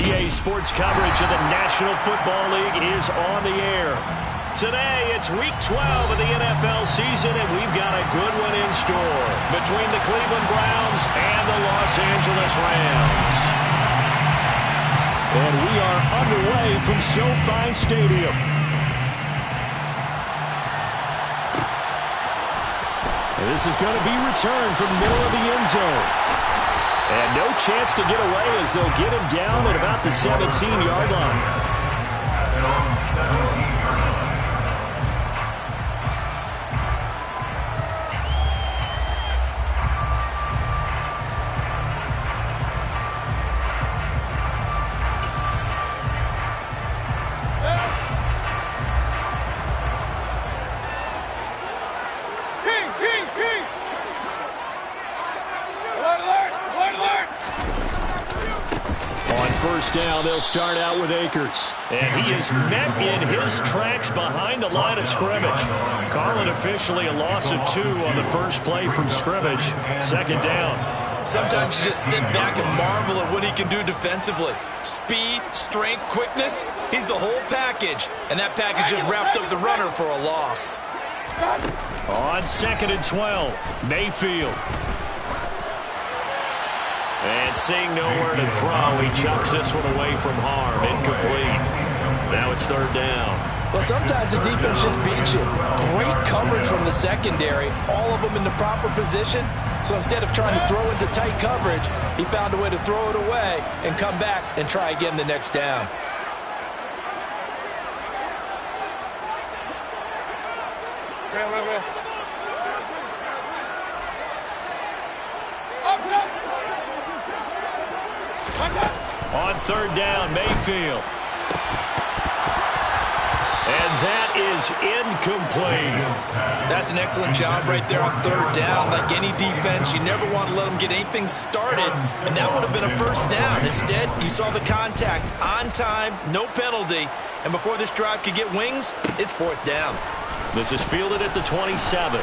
EA Sports coverage of the National Football League is on the air. Today, it's Week 12 of the NFL season, and we've got a good one in store between the Cleveland Browns and the Los Angeles Rams. And we are underway from SoFi Stadium. And this is going to be returned from the middle of the end zone. And no chance to get away as they'll get him down at about the 17-yard line. First down, they'll start out with Akers. And he is met in his tracks behind the line of scrimmage. Call it officially a loss of 2 on the first play from scrimmage. Second down. Sometimes you just sit back and marvel at what he can do defensively. Speed, strength, quickness, he's the whole package. And that package just wrapped up the runner for a loss. On second and 12, Mayfield. And seeing nowhere to throw, he chucks this one away from harm. Incomplete. Now it's third down. Well, sometimes the defense just beats you. Great coverage from the secondary, all of them in the proper position. So instead of trying to throw into tight coverage, he found a way to throw it away and come back and try again the next down. On third down, Mayfield. And that is incomplete. That's an excellent job right there on third down. Like any defense, you never want to let them get anything started, and that would have been a first down. Instead, you saw the contact on time, no penalty, and before this drive could get wings, it's fourth down. This is fielded at the 27.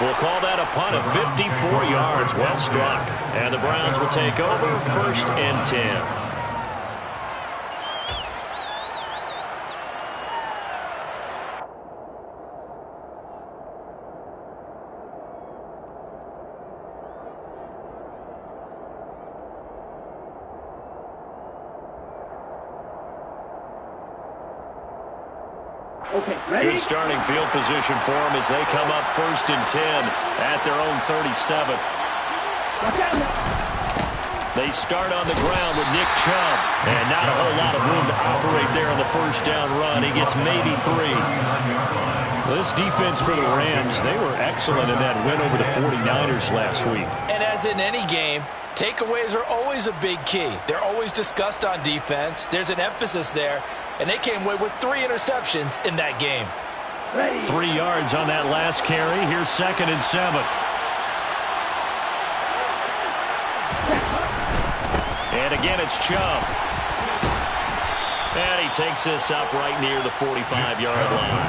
We'll call that a punt of 54 yards. Well struck. And the Browns will take over first and 10. Good starting field position for them as they come up first and 10 at their own 37. They start on the ground with Nick Chubb. And not a whole lot of room to operate there on the first down run. He gets maybe 3. Well, this defense for the Rams, they were excellent in that win over the 49ers last week. And as in any game, takeaways are always a big key. They're always discussed on defense. There's an emphasis there. And they came away with 3 interceptions in that game. 3 yards on that last carry. Here's second and 7. And again, it's Chubb. And he takes this up right near the 45-yard line.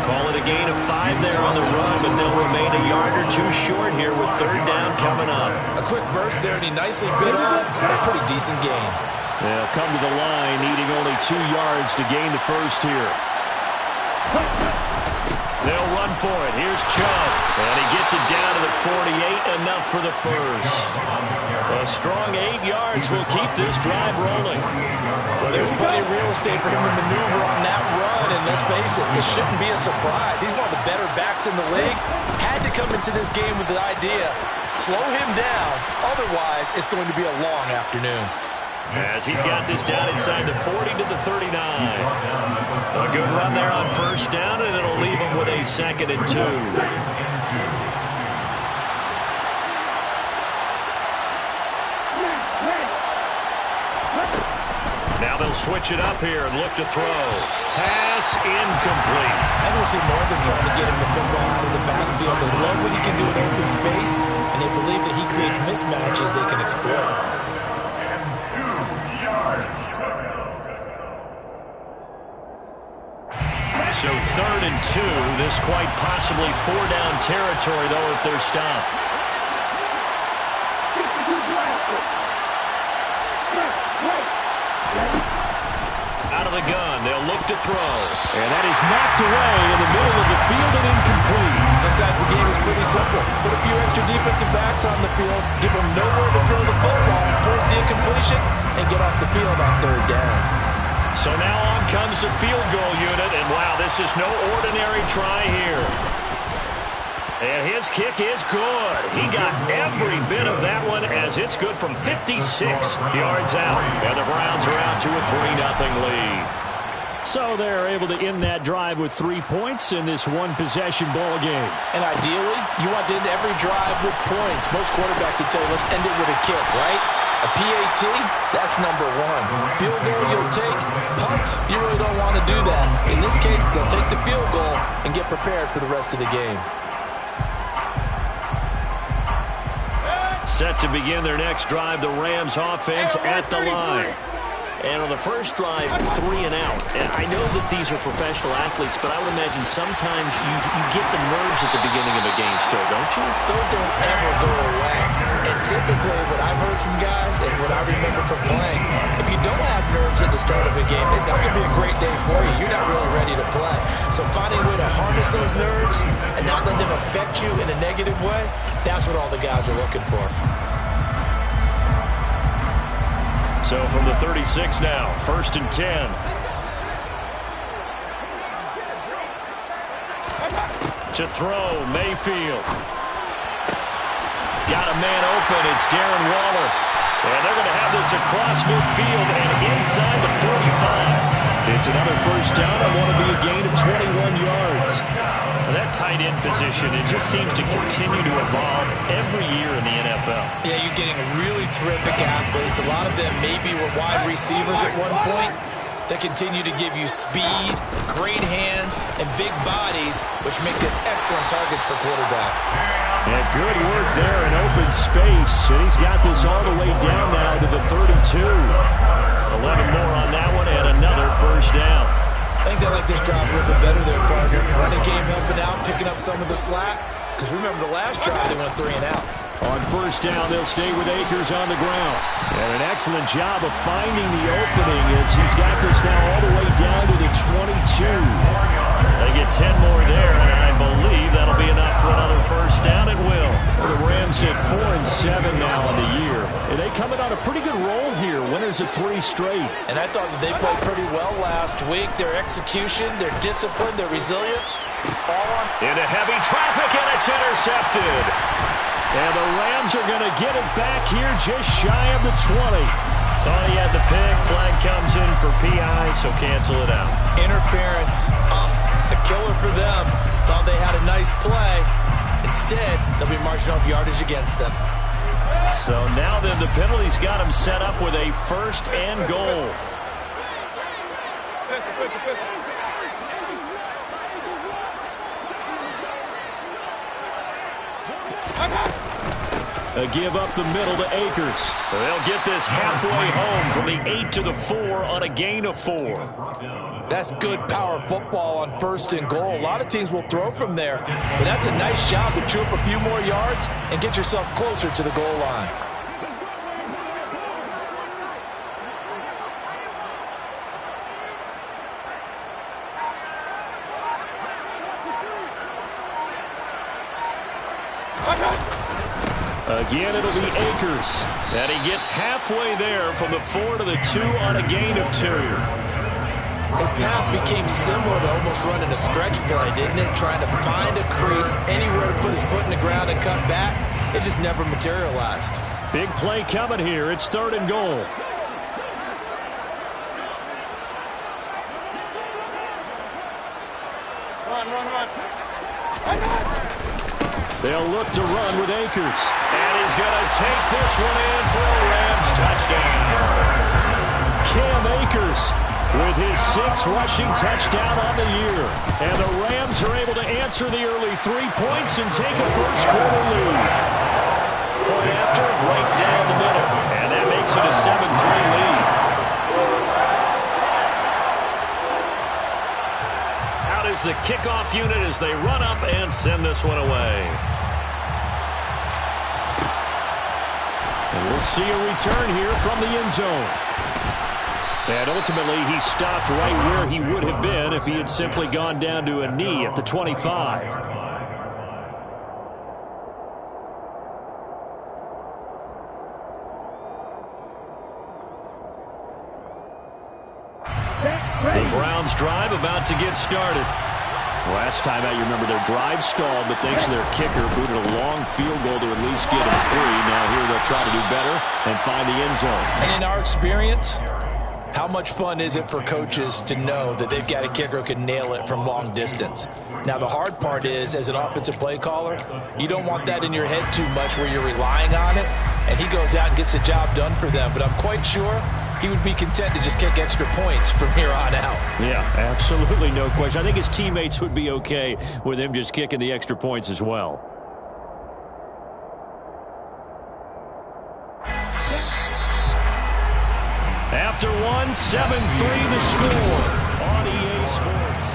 Call it a gain of 5 there on the run, but they'll remain a yard or 2 short here with third down coming up. A quick burst there, and he nicely bit off a pretty decent gain. They'll come to the line, needing only 2 yards to gain the first here. They'll run for it. Here's Chubb. And he gets it down to the 48, enough for the first. A strong 8 yards will keep this drive rolling. Well, there's plenty of real estate for him to maneuver on that run, and let's face it, it shouldn't be a surprise. He's one of the better backs in the league. Had to come into this game with the idea, slow him down, otherwise it's going to be a long afternoon. As he's got this down inside the 40 to the 39. A good run there on first down, and it'll leave him with a second and 2. Now they'll switch it up here and look to throw. Pass incomplete. I don't see more than trying to get him the football out of the backfield. They love what he can do in open space, and they believe that he creates mismatches they can exploit. So third and 2. This quite possibly 4-down territory, though, if they're stopped. out of the gun. They'll look to throw. And that is knocked away in the middle of the field and incomplete. Sometimes the game is pretty simple. Put a few extra defensive backs on the field, give them nowhere to throw the football, force the incompletion, and get off the field on third down. So now on comes the field goal unit, and wow, this is no ordinary try here. And his kick is good. He got every bit of that one as it's good from 56 yards out. And the Browns are out to a 3-0 lead. So they're able to end that drive with 3 points in this one-possession ball game. And ideally, you want to end every drive with points. Most quarterbacks would tell you, let's end it with a kick, right? A PAT, that's number one. Field goal you'll take. Punts, you really don't want to do that. In this case, they'll take the field goal and get prepared for the rest of the game. Set to begin their next drive, the Rams offense at the line. And on the first drive, 3 and out. And I know that these are professional athletes, but I would imagine sometimes you get the nerves at the beginning of a game still, don't you? Those don't ever go away. And typically what I've heard from guys and what I remember from playing, if you don't have nerves at the start of a game, it's not going to be a great day for you. You're not really ready to play. So finding a way to harness those nerves and not let them affect you in a negative way, that's what all the guys are looking for. So from the 36 now, 1st and 10. To throw, Mayfield. Got a man open, it's Darren Waller. And they're going to have this across midfield and inside the 45. It's another first down and want to be a gain of 21 yards. Well, that tight end position, it just seems to continue to evolve every year in the NFL. Yeah, you're getting really terrific athletes. A lot of them maybe were wide receivers at one point. They continue to give you speed, great hands, and big bodies, which make them excellent targets for quarterbacks. And good work there in open space. And he's got this all the way down now to the 32. 11 more on that one and another first down. I think they like this drive a little bit better there, partner. Running game helping out, picking up some of the slack. Because remember the last drive, they went 3 and out. On first down, they'll stay with Akers on the ground. And an excellent job of finding the opening as he's got this now all the way down to the 22. They get 10 more there, and I believe that'll be enough for another first down. It will. Well, the Rams hit 4 and 7 now on the year. And they coming on a pretty good roll here. Winners of 3 straight. And I thought that they played pretty well last week. Their execution, their discipline, their resilience, all on. Into heavy traffic, and it's intercepted. And the Rams are going to get it back here just shy of the 20. Thought he had the pick. Flag comes in for PI, so cancel it out. Interference. A killer for them. Thought they had a nice play. Instead, they'll be marching off yardage against them. So now then, the penalty's got him set up with a 1st and goal. A give up the middle to Akers. They'll get this halfway home from the 8 to the 4 on a gain of 4. That's good power football on 1st and goal. A lot of teams will throw from there, but that's a nice job to chew up a few more yards and get yourself closer to the goal line. Again, it'll be Akers. And he gets halfway there from the 4 to the 2 on a gain of 2. His path became similar to almost running a stretch play, didn't it? Trying to find a crease, anywhere to put his foot in the ground and cut back. It just never materialized. Big play coming here. It's 3rd and goal. They'll look to run with Akers. And he's going to take this one in for a Rams touchdown. Cam Akers with his 6th rushing touchdown on the year. And the Rams are able to answer the early 3 points and take a first-quarter lead. Point after, right down the middle. And that makes it a 7-3 lead. Out is the kickoff unit as they run up and send this one away. And we'll see a return here from the end zone. And ultimately, he stopped right where he would have been if he had simply gone down to a knee at the 25. The Browns drive about to get started. Last time out, you remember their drive stalled, but thanks to their kicker, booted a long field goal to at least get them 3. Now here they'll try to do better and find the end zone. And in our experience, how much fun is it for coaches to know that they've got a kicker who can nail it from long distance? Now, the hard part is, as an offensive play caller, you don't want that in your head too much where you're relying on it, and he goes out and gets the job done for them. But I'm quite sure he would be content to just kick extra points from here on out. Yeah, absolutely no question. I think his teammates would be okay with him just kicking the extra points as well. After 1, 7-3 the score on EA Sports.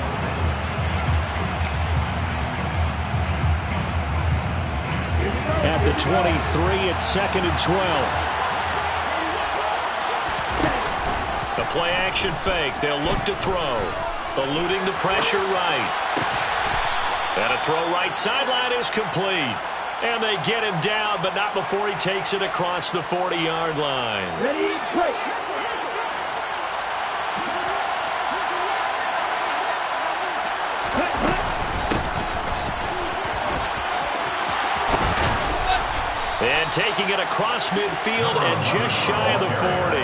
At the 23, it's 2nd and 12. The play-action fake. They'll look to throw. Eluding the pressure right. And a throw right sideline is complete. And they get him down, but not before he takes it across the 40-yard line. Ready, break. And taking it across midfield and just shy of the 40.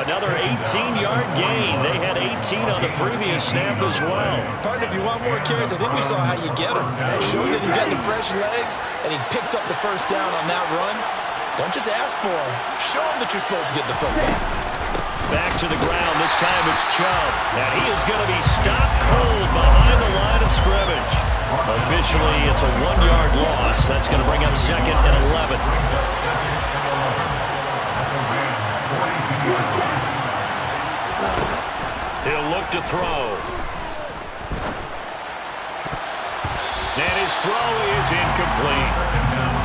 Another 18-yard gain. They had 18 on the previous snap as well. Partner, if you want more carries, I think we saw how you get him. Showed that he's got the fresh legs, and he picked up the first down on that run. Don't just ask for him. Show him that you're supposed to get the football. Back to the ground. This time it's Chubb. And he is going to be stopped cold behind the line of scrimmage. Officially, it's a 1-yard loss. That's going to bring up 2nd and 11. He'll look to throw. And his throw is incomplete.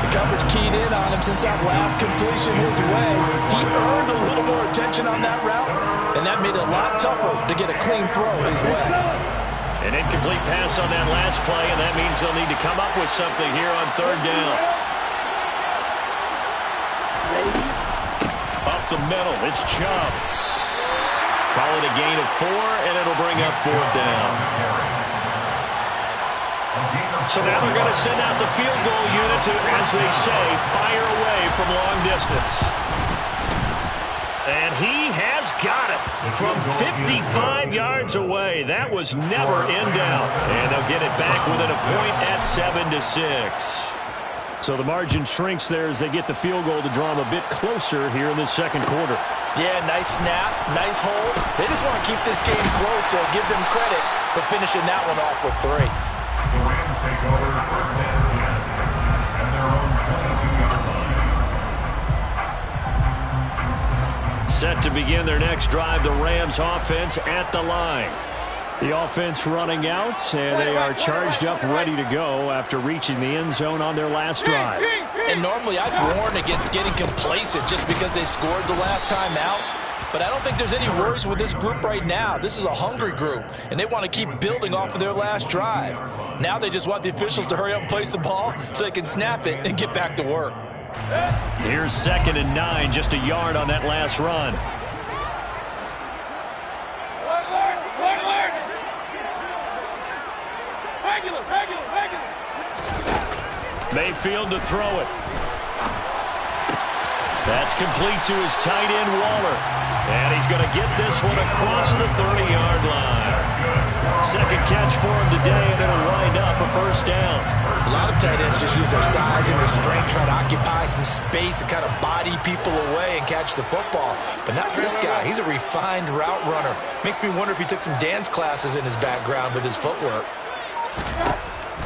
The coverage keyed in on him since that last completion his way. He earned a little more attention on that route, and that made it a lot tougher to get a clean throw his way. An incomplete pass on that last play, and that means they'll need to come up with something here on 3rd down. Up the middle, it's Chubb. Call it a gain of 4, and it'll bring up 4th down. So now they're going to send out the field goal unit to, as they say, fire away from long distance. And he has got it from 55 yards away. That was never in doubt. And they'll get it back within a point at 7-6. So the margin shrinks there as they get the field goal to draw them a bit closer here in the 2nd quarter. Yeah, nice snap, nice hold. They just want to keep this game close, so give them credit for finishing that one off with 3. The Rams take over 1st and 10 at their own 22-yard line. Set to begin their next drive, the Rams offense at the line. The offense running out, and they are charged up, ready to go after reaching the end zone on their last drive. And normally I'd warn against getting complacent just because they scored the last time out. But I don't think there's any worries with this group right now. This is a hungry group, and they want to keep building off of their last drive. Now they just want the officials to hurry up and place the ball so they can snap it and get back to work. Here's 2nd and 9, just a yard on that last run. Mayfield to throw it. That's complete to his tight end, Waller. And he's going to get this one across the 30-yard line. 2nd catch for him today, and it'll wind up a 1st down. A lot of tight ends just use their size and their strength, trying to occupy some space and kind of body people away and catch the football. But not this guy. He's a refined route runner. Makes me wonder if he took some dance classes in his background with his footwork.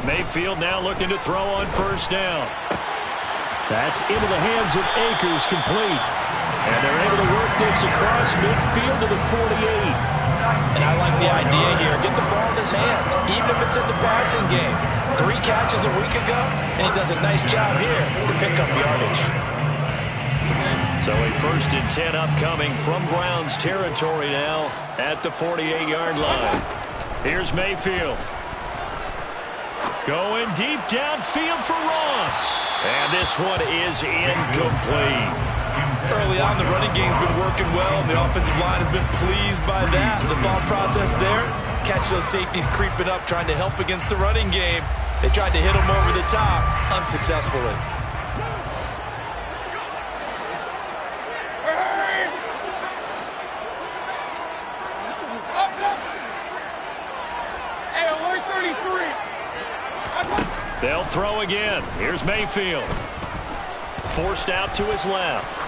Mayfield now looking to throw on 1st down. That's into the hands of Akers, complete. And they're able to work this across midfield to the 48. And I like the idea here. Get the ball in his hands, even if it's in the passing game. 3 catches a week ago, and he does a nice job here to pick up yardage. So a 1st and 10 upcoming from Browns territory now at the 48-yard line. Here's Mayfield. Going deep downfield for Ross. And this one is incomplete. Early on, the running game's been working well, and the offensive line has been pleased by that. The thought process there, catch those safeties creeping up, trying to help against the running game. They tried to hit him over the top, unsuccessfully. They'll throw again. Here's Mayfield. Forced out to his left.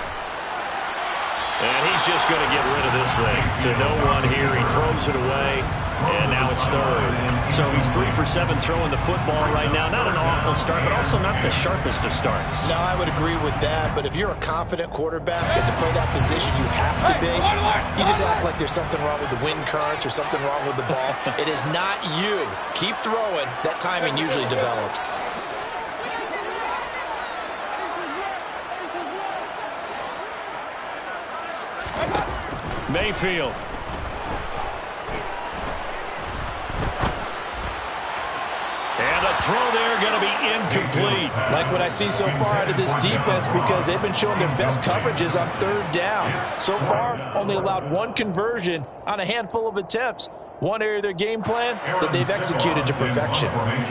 And he's just going to get rid of this thing. To no one here. He throws it away. And now it's 3rd. So he's 3 for 7 throwing the football right now. Not an awful start, but also not the sharpest of starts. No, I would agree with that. But if you're a confident quarterback and to play that position you have to be, you just act like there's something wrong with the wind currents or something wrong with the ball. It is not you. Keep throwing. That timing usually develops. Mayfield. And the throw there going to be incomplete. Like what I see so far out of this defense, because they've been showing their best coverages on 3rd down. So far, only allowed 1 conversion on a handful of attempts. One area of their game plan that they've executed to perfection.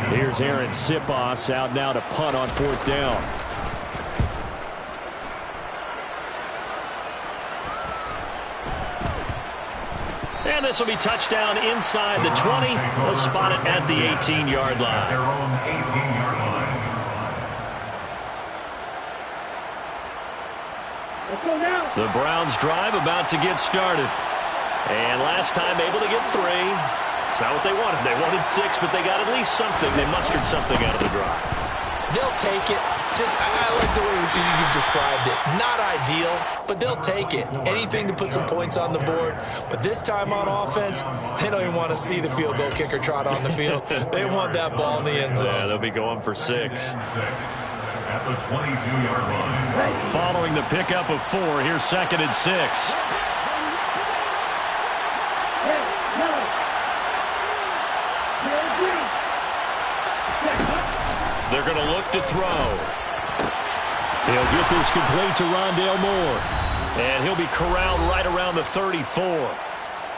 Here's Aaron Sipos out now to punt on 4th down. And this will be touchdown inside the 20. They'll spot it at the 18-yard line. Their own 18-yard line. The Browns drive about to get started. And last time able to get 3. It's not what they wanted. They wanted 6, but they got at least something. They mustered something out of the drive. They'll take it. I like the way you've described it. Not ideal, but they'll take it. Anything to put some points on the board. But this time on offense, they don't even want to see the field goal kicker trot on the field. They want that ball in the end zone. Yeah, they'll be going for 6. At the 22-yard line. Following the pickup of 4, here's 2nd and 6. They're going to look to throw. He'll get this complete to Rondale Moore. And he'll be corralled right around the 34.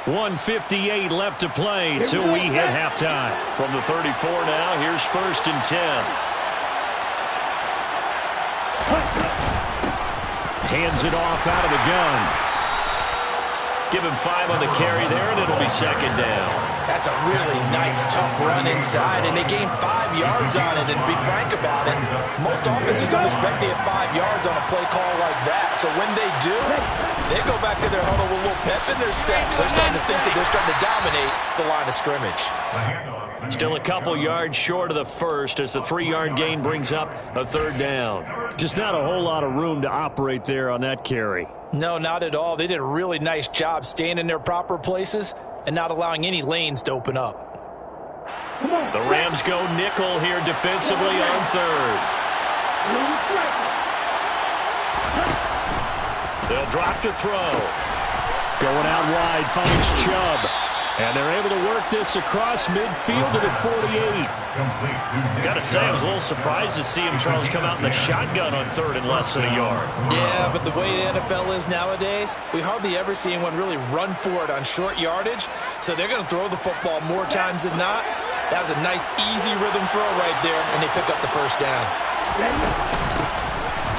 1:58 left to play till we hit halftime. From the 34 now, here's 1st and 10. Hands it off out of the gun. Give him 5 on the carry there, and it'll be 2nd down. That's a really nice, tough run inside, and they gained 5 yards on it. And to be frank about it, most offenses don't expect to get 5 yards on a play call like that. So when they do, they go back to their huddle with a little pep in their steps. They're starting to think that they're starting to dominate the line of scrimmage. Still a couple yards short of the 1st as the 3-yard gain brings up a 3rd down. Just not a whole lot of room to operate there on that carry. No, not at all. They did a really nice job staying in their proper places and not allowing any lanes to open up. The Rams go nickel here defensively on 3rd. They'll drop to throw. Going out wide, finds Chubb. And they're able to work this across midfield to the 48. Gotta say, I was a little surprised to see him, Charles, come out in the shotgun on 3rd and less than a yard. Yeah, but the way the NFL is nowadays, we hardly ever see anyone really run for it on short yardage. So they're going to throw the football more times than not. That was a nice, easy rhythm throw right there, and they pick up the 1st down.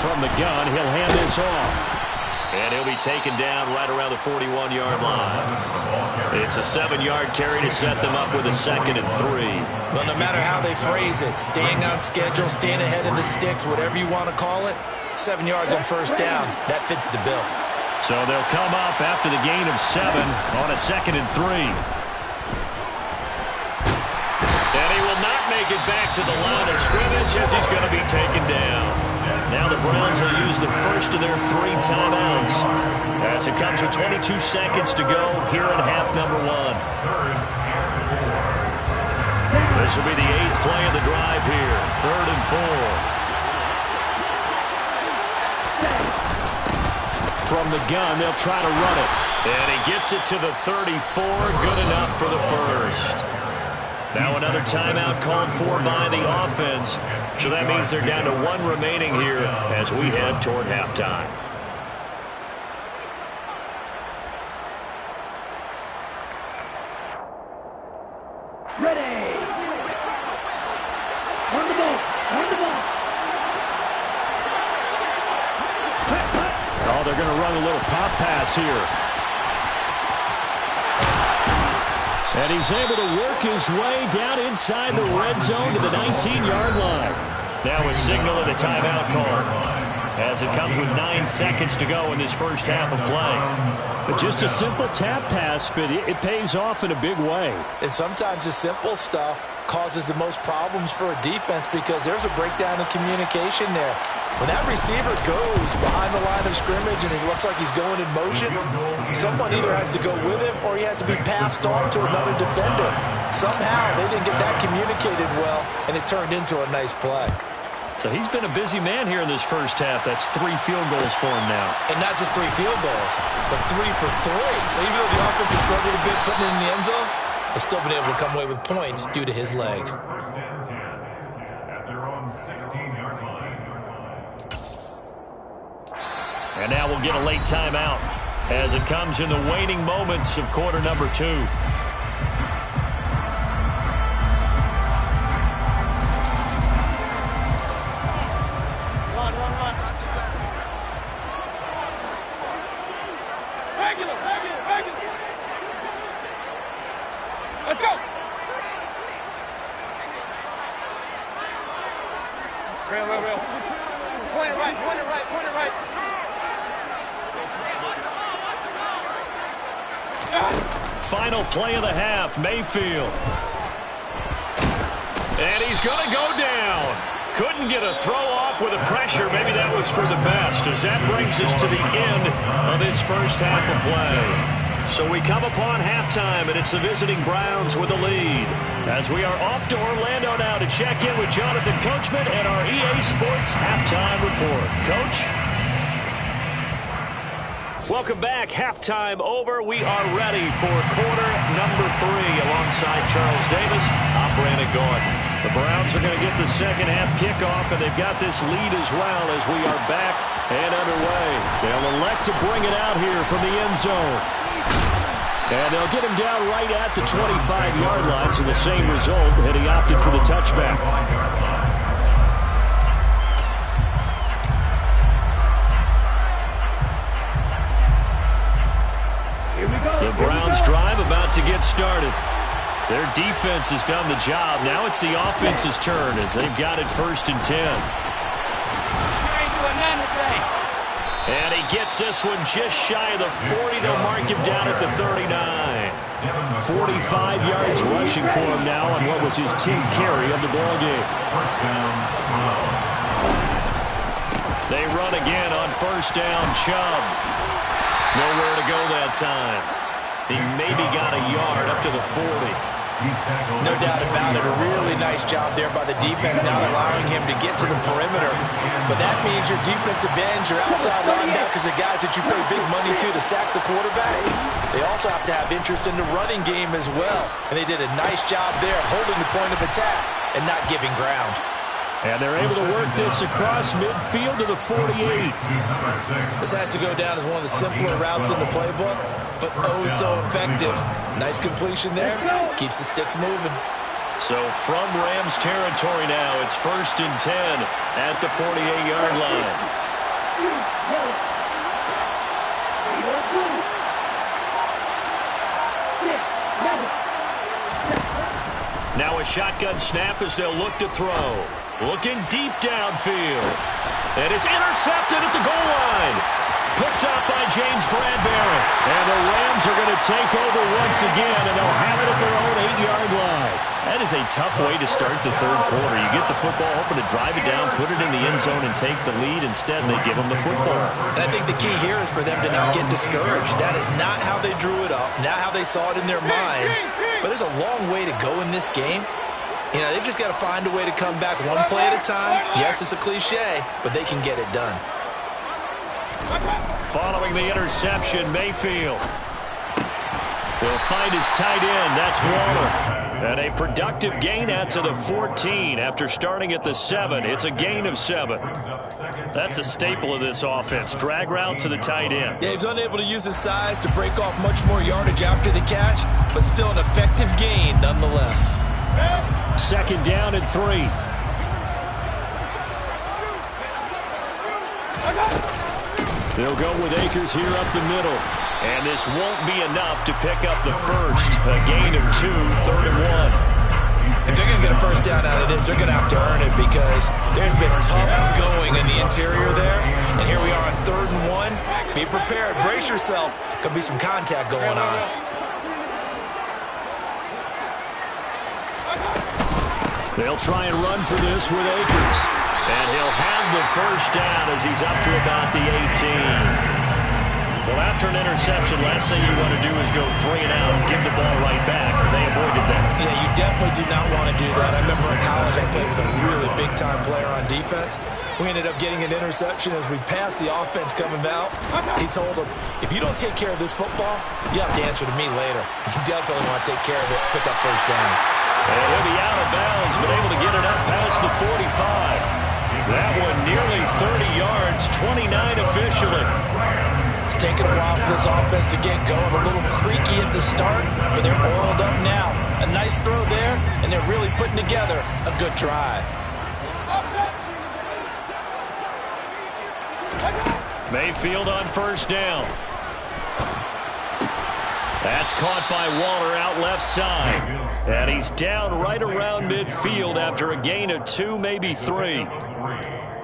From the gun, he'll hand this off. And he'll be taken down right around the 41-yard line. It's a 7-yard carry to set them up with a 2nd and 3. Well, no matter how they phrase it, staying on schedule, staying ahead of the sticks, whatever you want to call it, 7 yards on 1st down, that fits the bill. So they'll come up after the gain of 7 on a 2nd and 3. And he will not make it back to the line of scrimmage as he's going to be taken down. Now the Browns will use the first of their 3 timeouts as it comes with 22 seconds to go here in half number 1. This will be the 8th play of the drive here. 3rd and 4. From the gun, they'll try to run it. And he gets it to the 34. Good enough for the first. Now another timeout called for by the offense. So that means they're down to 1 remaining here as we head toward halftime. Ready. On the ball. On the ball. Oh, they're going to run a little pop pass here. And he's able to work his way down inside the red zone to the 19-yard line. Now a signal and a timeout call as it comes with 9 seconds to go in this first half of play. But just a simple tap pass, but it pays off in a big way. And sometimes the simple stuff causes the most problems for a defense because there's a breakdown in communication there. When that receiver goes behind the line of scrimmage and it looks like he's going in motion, someone either has to go with him or he has to be passed on to another defender. Somehow they didn't get that communicated well, and it turned into a nice play. So he's been a busy man here in this first half. That's 3 field goals for him now. And not just 3 field goals, but 3 for 3. So even though the offense has struggled a bit putting it in the end zone, they've still been able to come away with points due to his leg. First and 10 at their own 16-yard line. And now we'll get a late timeout as it comes in the waning moments of quarter number 2. Let's go. Real. Point it right. Final play of the half, Mayfield. And he's going to go down. Couldn't get a throw off with the pressure. Maybe that was for the best, as that brings us to the end of this first half of play. So we come upon halftime, and it's the visiting Browns with the lead. As we are off to Orlando now to check in with Jonathan Coachman and our EA Sports Halftime Report. Coach? Welcome back. Halftime over. We are ready for quarter number 3 alongside Charles Davis. I'm Brandon Gordon. The Browns are going to get the second half kickoff, and they've got this lead as well as we are back and underway. They'll elect to bring it out here from the end zone. And they'll get him down right at the 25-yard line, so the same result, and he opted for the touchback. The Browns drive about to get started. Their defense has done the job. Now it's the offense's turn as they've got it 1st and 10. And he gets this one just shy of the 40. They'll mark him down at the 39. 45 yards rushing for him now on what was his 10th carry of the ballgame. They run again on 1st down. Chubb. Nowhere to go that time. He maybe got a yard up to the 40. No doubt about it. A really nice job there by the defense, not allowing him to get to the perimeter. But that means your defensive ends, your outside linebackers, the guys that you pay big money to sack the quarterback, they also have to have interest in the running game as well. And they did a nice job there holding the point of attack and not giving ground. And they're able to work this across midfield to the 48. This has to go down as one of the simpler routes in the playbook, but oh so effective. Nice completion there. Keeps the sticks moving. So from Rams territory now, it's 1st and 10 at the 48-yard line. Now a shotgun snap as they'll look to throw. Looking deep downfield. And it's intercepted at the goal line. Picked up by James Bradbury. And the Rams are going to take over once again, and they'll have it at their own 8-yard line. That is a tough way to start the third quarter. You get the football, hoping to drive it down, put it in the end zone, and take the lead. Instead, they give them the football. And I think the key here is for them to not get discouraged. That is not how they drew it up, not how they saw it in their minds. But there's a long way to go in this game. You know, they've just got to find a way to come back one play at a time. Yes, it's a cliche, but they can get it done. Following the interception, Mayfield. He'll find his tight end. That's Waller. And a productive gain out to the 14 after starting at the 7. It's a gain of 7. That's a staple of this offense. Drag route to the tight end. Yeah, he's unable to use his size to break off much more yardage after the catch, but still an effective gain nonetheless. 2nd down and 3. They'll go with Akers here up the middle. And this won't be enough to pick up the first. A gain of 2, 3rd and 1. If they're going to get a first down out of this, they're going to have to earn it because there's been tough going in the interior there. And here we are on 3rd and 1. Be prepared. Brace yourself. Could be some contact going on. They'll try and run for this with Akers. And he'll have the first down as he's up to about the 18. Well, after an interception, last thing you want to do is go 3 and out and give the ball right back. They avoided that. Yeah, you definitely do not want to do that. I remember in college I played with a really big-time player on defense. We ended up getting an interception as we passed the offense coming out. He told him, if you don't take care of this football, you have to answer to me later. You definitely want to take care of it, pick up first downs. And he'll be out of bounds, but able to get it up past the 45. That one nearly 30 yards, 29 officially. It's taken a while for this offense to get going. A little creaky at the start, but they're oiled up now. A nice throw there, and they're really putting together a good drive. Mayfield on first down. That's caught by Waller out left side. And he's down right around midfield after a gain of 2, maybe 3.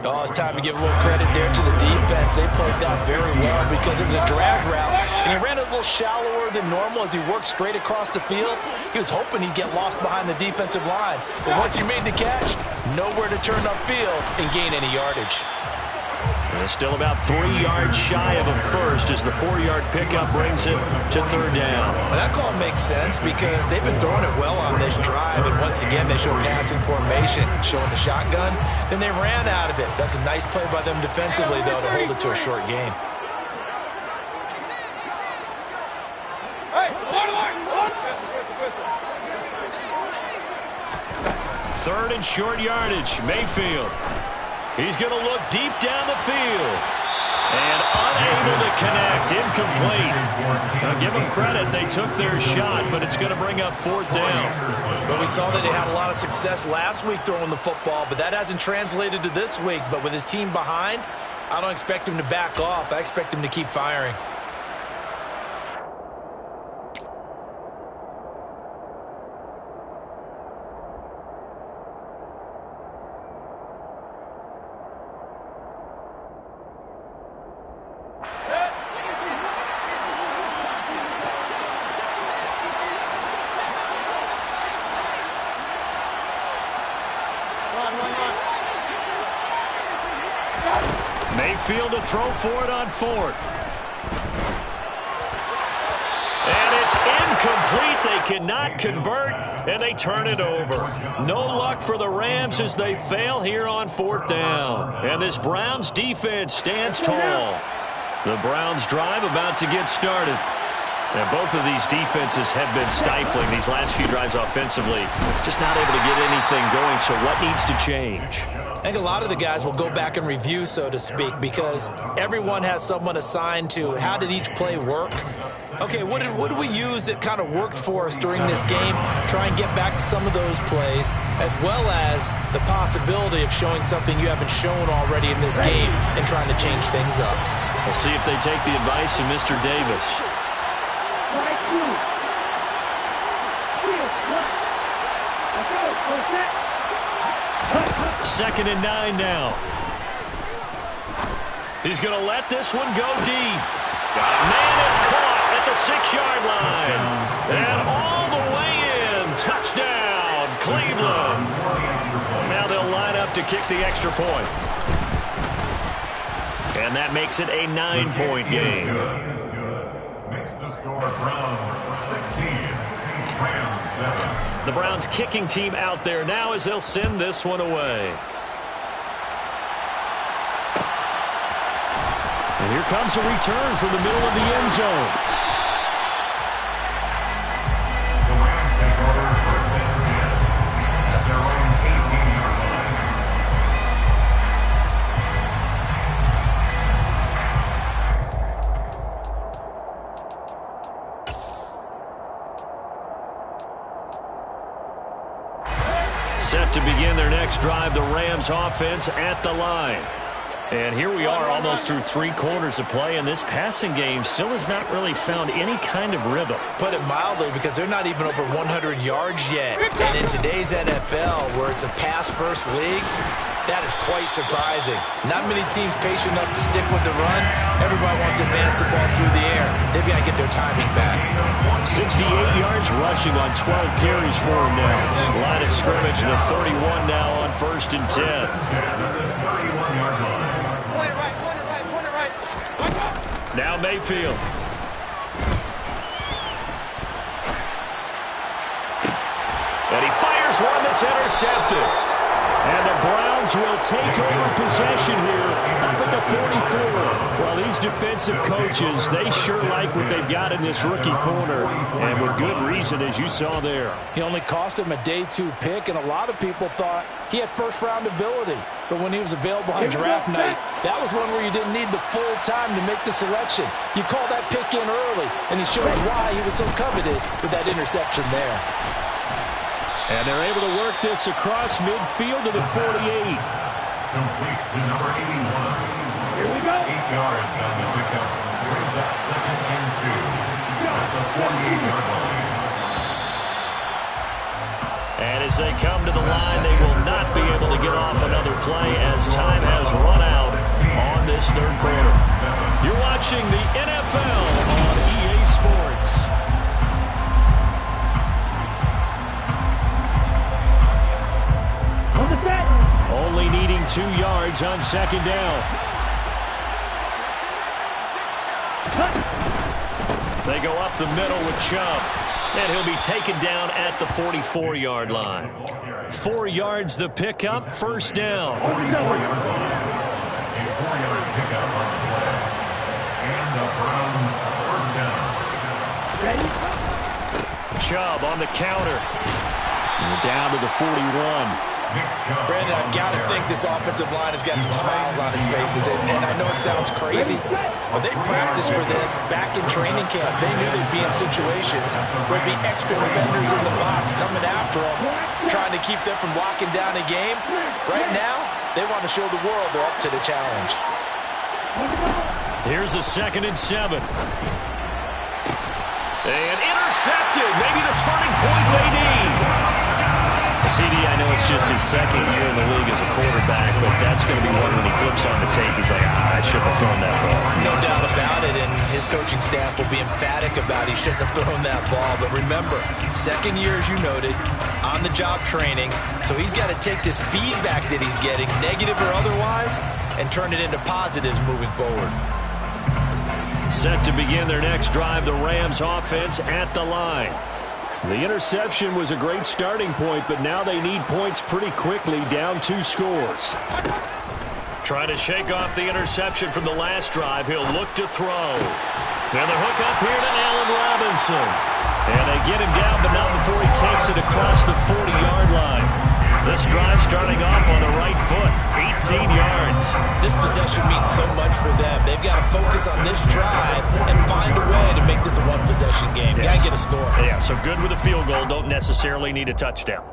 Oh, it's time to give a little credit there to the defense. They played that very well because it was a drag route, and he ran a little shallower than normal as he worked straight across the field. He was hoping he'd get lost behind the defensive line. But once he made the catch, nowhere to turn upfield and gain any yardage. And still about 3 yards shy of a first as the 4-yard pickup brings it to 3rd down. Well, that call makes sense because they've been throwing it well on this drive, and once again they show passing formation, showing the shotgun. Then they ran out of it. That's a nice play by them defensively, though, to hold it to a short gain. Third and short yardage, Mayfield. He's going to look deep down the field. And unable to connect, incomplete. Now, give them credit, they took their shot, but it's going to bring up 4th down. But we saw that they had a lot of success last week throwing the football, but that hasn't translated to this week. But with his team behind, I don't expect him to back off. I expect him to keep firing. Mayfield to throw for it on 4th. And it's incomplete. They cannot convert, and they turn it over. No luck for the Rams as they fail here on 4th down. And this Browns defense stands tall. The Browns drive about to get started. And both of these defenses have been stifling these last few drives offensively. Just not able to get anything going, so what needs to change? I think a lot of the guys will go back and review, so to speak, because everyone has someone assigned to how did each play work. Okay, what did we use that kind of worked for us during this game? Try and get back to some of those plays, as well as the possibility of showing something you haven't shown already in this game and trying to change things up. We'll see if they take the advice of Mr. Davis. 2nd and 9 now. He's going to let this one go deep. Man, it's caught at the 6-yard line. And all the way in. Touchdown, Cleveland. Now they'll line up to kick the extra point. And that makes it a 9-point game. Makes the score Browns 16, Rams 7. The Browns kicking team out there now as they'll send this one away. And here comes a return from the middle of the end zone. The Rams take over first and 10 at their own 18-yard line. Set to begin their next drive, the Rams offense at the line. And here we are almost through 3 quarters of play, and this passing game still has not really found any kind of rhythm. Put it mildly, because they're not even over 100 yards yet. And in today's NFL, where it's a pass-first league, that is quite surprising. Not many teams patient enough to stick with the run. Everybody wants to advance the ball through the air. They've got to get their timing back. 68 yards rushing on 12 carries for him now. Line of scrimmage, the 31 now on first and 10. Now Mayfield. And he fires one that's intercepted. And the Browns will take over possession here up at the 44. Well, these defensive coaches, they sure like what they've got in this rookie corner. And with good reason, as you saw there. He only cost him a day 2 pick, and a lot of people thought he had first-round ability. But when he was available on draft night, that was one where you didn't need the full time to make the selection. You call that pick in early, and he showed why he was so coveted with that interception there. And they're able to work this across midfield to the 48. Complete to number 81. Here we go. 8 yards on the pickup. Brings up second and 2 at the 48-yard line. And as they come to the line, they will not be able to get off another play as time has run out on this third quarter. You're watching the NFL on EA Sports. Only needing 2 yards on second down. They go up the middle with Chubb. And he'll be taken down at the 44-yard line. 4 yards the pickup, first down. 4-yard pickup on the play. And the Browns first down. Chubb on the counter. And down to the 41. Brandon, I've got to think this offensive line has got some smiles on its faces. And I know it sounds crazy, but they practiced for this back in training camp. They knew they'd be in situations where there'd be extra defenders in the box coming after them, trying to keep them from locking down a game. Right now, they want to show the world they're up to the challenge. Here's a 2nd and 7. And intercepted. Maybe the turning point they need. CD, I know it's just his 2nd year in the league as a quarterback, but that's going to be one when he flips on the tape. He's like, I shouldn't have thrown that ball. No doubt about it, and his coaching staff will be emphatic about he shouldn't have thrown that ball. But remember, 2nd year, as you noted, on-the-job training, so he's got to take this feedback that he's getting, negative or otherwise, and turn it into positives moving forward. Set to begin their next drive, the Rams offense at the line. The interception was a great starting point, but now they need points pretty quickly, down 2 scores. Trying to shake off the interception from the last drive. He'll look to throw. And the hook up here to Allen Robinson. And they get him down, but not before he takes it across the 40-yard line. This drive starting off on the right foot, 18 yards. This possession means so much for them. They've got to focus on this drive and find a way to make this a one-possession game. Got to get a score. Yeah, so good with a field goal. Don't necessarily need a touchdown.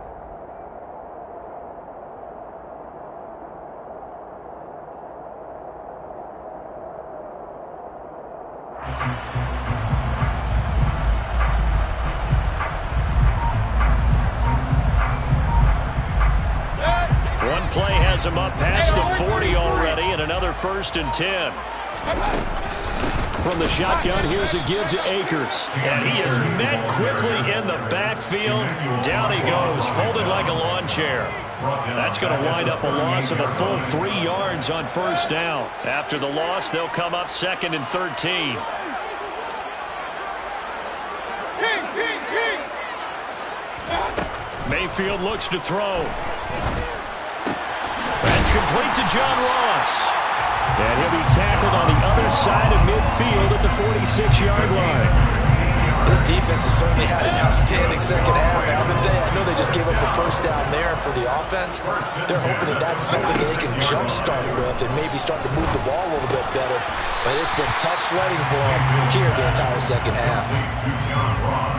One play has him up past the 40 already, and another 1st and 10. From the shotgun, here's a give to Akers. And he is met quickly in the backfield. Down he goes, folded like a lawn chair. That's going to wind up a loss of a full 3 yards on first down. After the loss, they'll come up 2nd and 13. Mayfield looks to throw. That's complete to John Ross. And he'll be tackled on the other side of midfield at the 46-yard line. This defense has certainly had an outstanding second half, haven't they? I know they just gave up a first down there, and for the offense, they're hoping that that's something that they can jumpstart with and maybe start to move the ball a little bit better. But it's been tough sledding for them here the entire second half.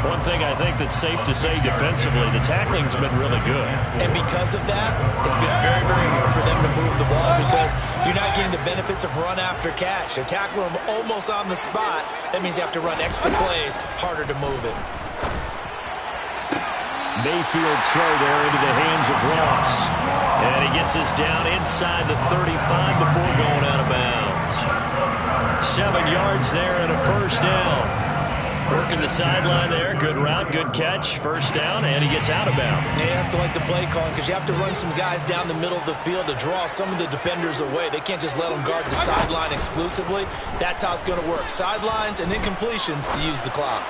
One thing I think that's safe to say defensively, the tackling's been really good. And because of that, it's been very, very hard for them to move the ball because you're not getting the benefits of run after catch. They're tackling them almost on the spot. That means you have to run extra plays, harder to move it. Mayfield's throw there into the hands of Ross. And he gets us down inside the 35 before going out of bounds. 7 yards there and a first down. Working the sideline there. Good route, good catch. First down, and he gets out of bounds. Yeah, you have to like the play calling because you have to run some guys down the middle of the field to draw some of the defenders away. They can't just let them guard the sideline exclusively. That's how it's going to work. Sidelines and then completions to use the clock.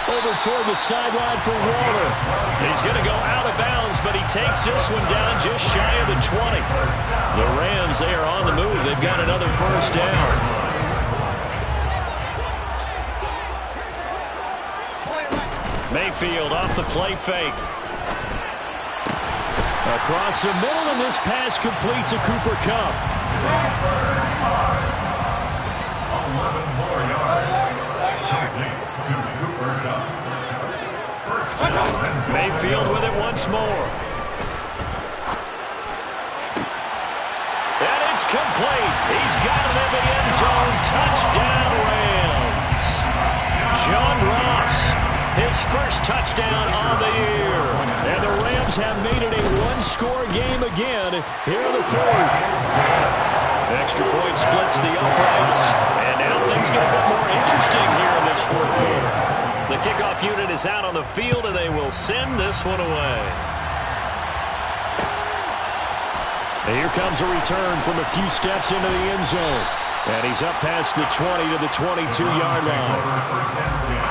Over toward the sideline for Walter. He's going to go out of bounds, but he takes this one down just shy of the 20. The Rams, they are on the move. They've got another first down. Mayfield off the play fake. Across the middle, and this pass complete to Cooper Kupp. 11 more yards. Mayfield with it once more. And it's complete. He's got it in the end zone. Touchdown, Rams. John Ross, his first touchdown on the year. And the Rams have made it a one-score game again here in the fourth. Extra point splits the uprights. And now things get a bit more interesting here in this fourth quarter. The kickoff unit is out on the field, and they will send this one away. And here comes a return from a few steps into the end zone. And he's up past the 20 to the 22-yard line. First and 10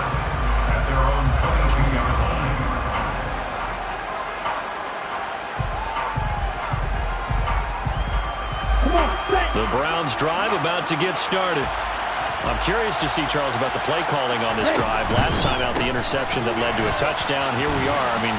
at their own 22-yard line. The Browns drive about to get started. I'm curious to see, Charles, about the play calling on this drive. Last time out, the interception that led to a touchdown. Here we are. I mean,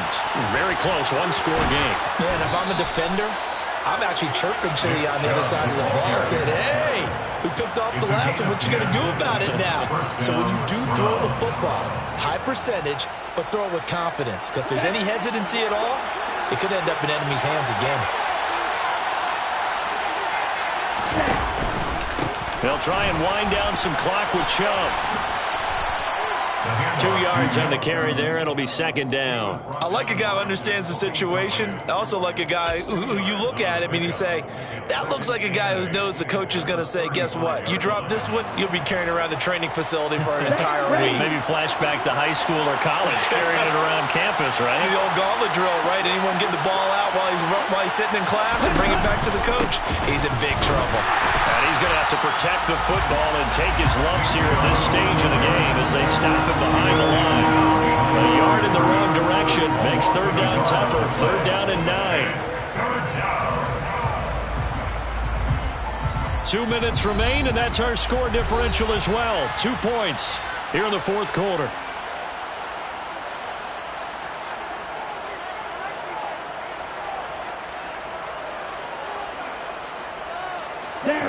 very close, one-score game. Yeah, and if I'm a defender, I'm actually chirping Chili on the other side of the ball and saying, hey, we picked off the last one. What you going to do about it now? So when you do throw the football, high percentage, but throw it with confidence. Because if there's any hesitancy at all, it could end up in enemy's hands again. They'll try and wind down some clock with Chubb. 2 yards on the carry there. It'll be second down. I like a guy who understands the situation. I also like a guy who you look at him and you say, that looks like a guy who knows the coach is going to say, guess what? You drop this one, you'll be carrying around the training facility for an entire week. Maybe flashback to high school or college, carrying it around campus, right? The old gauntlet drill, right? Anyone get the ball out while he's sitting in class and bring it back to the coach? He's in big trouble. And he's going to have to protect the football and take his lumps here at this stage of the game as they stop him behind the line. A yard in the wrong direction makes third down tougher. Third down and 9. 2 minutes remain, and that's our score differential as well. 2 points here in the fourth quarter.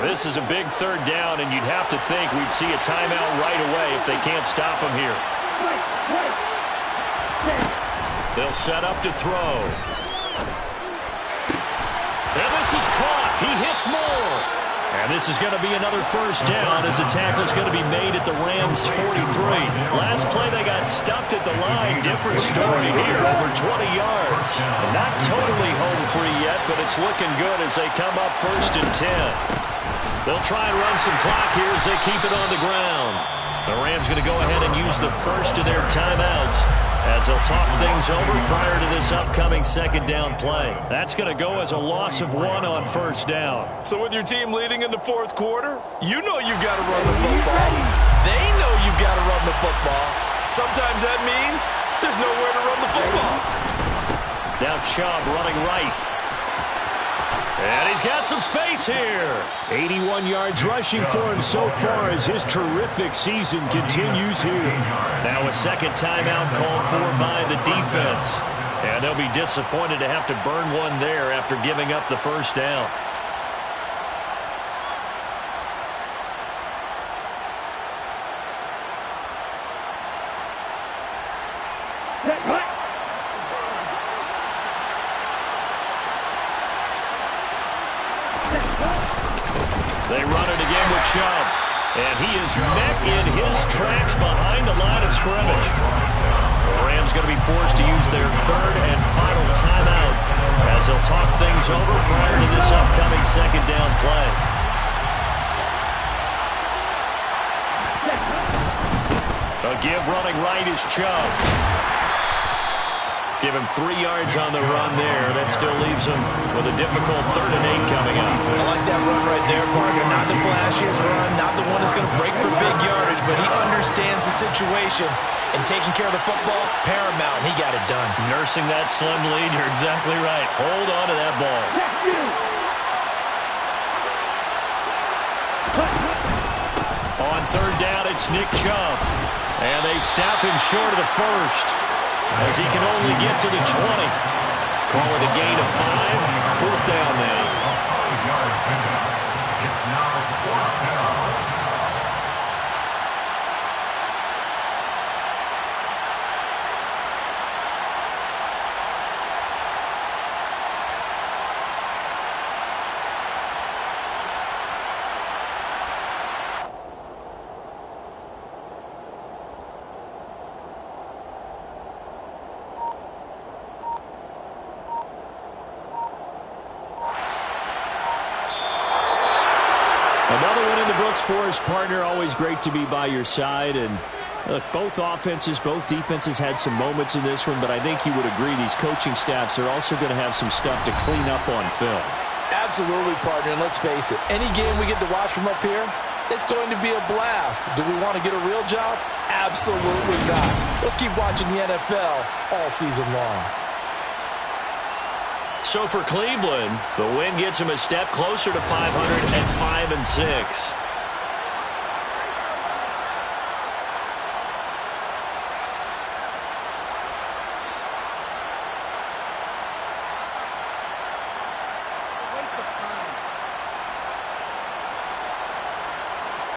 This is a big third down, and you'd have to think we'd see a timeout right away if they can't stop him here. They'll set up to throw. And this is caught. He hits more. And this is going to be another first down as the tackle is going to be made at the Rams' 43. Last play they got stuffed at the line. Different story here, over 20 yards. Not totally home free yet, but it's looking good as they come up first and 10. They'll try and run some clock here as they keep it on the ground. The Rams going to go ahead and use the first of their timeouts as they'll talk things over prior to this upcoming second down play. That's going to go as a loss of 1 on first down. So with your team leading in the fourth quarter, you know you've got to run the football. They know you've got to run the football. Sometimes that means there's nowhere to run the football. Now Chubb running right. And he's got some space here. 81 yards rushing for him so far as his terrific season continues here. Now a second timeout called for by the defense. And they'll be disappointed to have to burn one there after giving up the first down. They run it again with Chubb. And he is met in his tracks behind the line of scrimmage. The Rams going to be forced to use their third and final timeout as they'll talk things over prior to this upcoming second down play. A give running right is Chubb. Give him 3 yards on the run there. That still leaves him with a difficult 3rd and 8 coming up. I like that run right there, partner. Not the flashiest run, not the one that's going to break for big yardage, but he understands the situation. And taking care of the football, paramount. He got it done. Nursing that slim lead, you're exactly right. Hold on to that ball. On 3rd down, it's Nick Chubb. And they stop him short of the first, as he can only get to the 20. Call it a gain of 5. 4th down now. It's now 4th down. Another one in the books for his partner. Always great to be by your side. And look, both offenses, both defenses had some moments in this one, but I think you would agree these coaching staffs are also going to have some stuff to clean up on film. Absolutely, partner. And let's face it, any game we get to watch from up here, it's going to be a blast. Do we want to get a real job? Absolutely not. Let's keep watching the NFL all season long. So for Cleveland, the win gets them a step closer to 500 at 5-6.